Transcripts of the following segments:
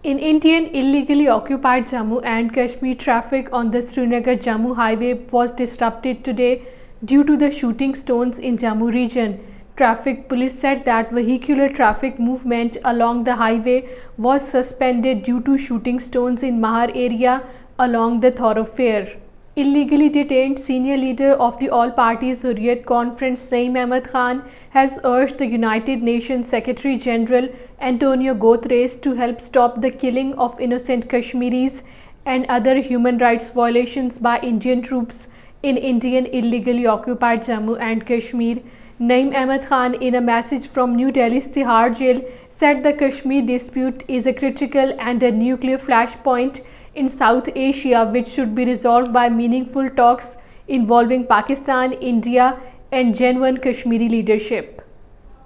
In Indian illegally occupied Jammu and Kashmir, traffic on the Srinagar-Jammu highway was disrupted today due to the shooting stones in Jammu region. Traffic police said that vehicular traffic movement along the highway was suspended due to shooting stones in Mahar area along the thoroughfare. Illegally detained senior leader of the All Parties Hurriyat Conference Naeem Ahmed Khan has urged the United Nations Secretary General Antonio Guterres to help stop the killing of innocent Kashmiris and other human rights violations by Indian troops in Indian illegally occupied Jammu and Kashmir. Naeem Ahmed Khan, in a message from New Delhi's Tihar jail, said the Kashmir dispute is a critical and a nuclear flashpoint in South Asia, which should be resolved by meaningful talks involving Pakistan, India, and genuine Kashmiri leadership.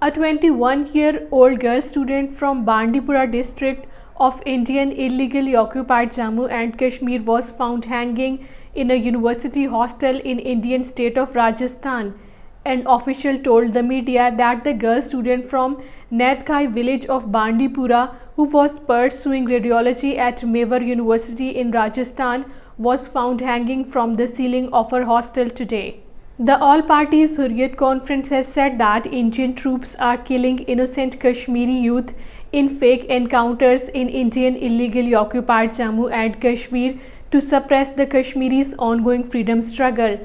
A 21-year-old girl student from Bandipora district of Indian illegally occupied Jammu and Kashmir was found hanging in a university hostel in Indian state of Rajasthan. An official told the media that the girl student from Nathkai village of Bandipora, who was pursuing radiology at Mewar University in Rajasthan, was found hanging from the ceiling of her hostel today. The All Parties Hurriyat Conference has said that Indian troops are killing innocent Kashmiri youth in fake encounters in Indian illegally occupied Jammu and Kashmir to suppress the Kashmiris' ongoing freedom struggle.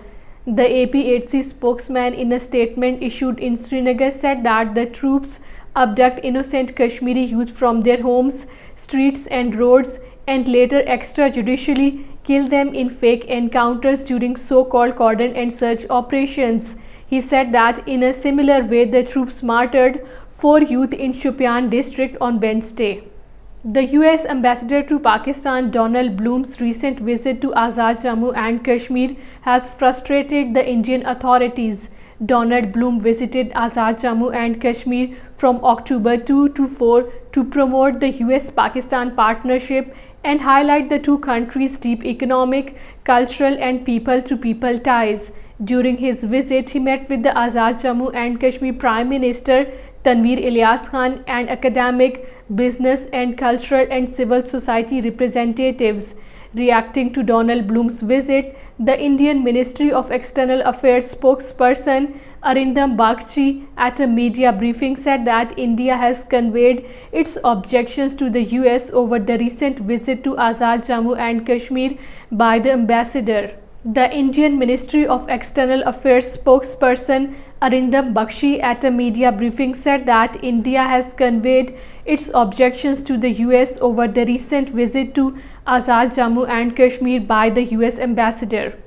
The APHC spokesman, in a statement issued in Srinagar, said that the troops abduct innocent Kashmiri youth from their homes, streets and roads and later extrajudicially kill them in fake encounters during so-called cordon and search operations. He said that in a similar way the troops martyred 4 youth in Shopian district on Wednesday. The US ambassador to Pakistan, Donald Bloom's recent visit to Azad Jammu and Kashmir has frustrated the Indian authorities. Donald Bloom visited Azad Jammu and Kashmir from October 2 to 4 to promote the US-Pakistan partnership and highlight the two countries' deep economic, cultural and people-to-people ties. During his visit, he met with the Azad Jammu and Kashmir Prime Minister Tanveer Ilyas Khan and academic, business and cultural and civil society representatives. Reacting to Donald Bloom's visit, the Indian Ministry of External Affairs spokesperson Arindam Bagchi at a media briefing said that India has conveyed its objections to the US over the recent visit to Azad Jammu and Kashmir by the ambassador. The Indian Ministry of External Affairs spokesperson Arindam Bagchi at a media briefing said that India has conveyed its objections to the US over the recent visit to Azad Jammu and Kashmir by the US ambassador.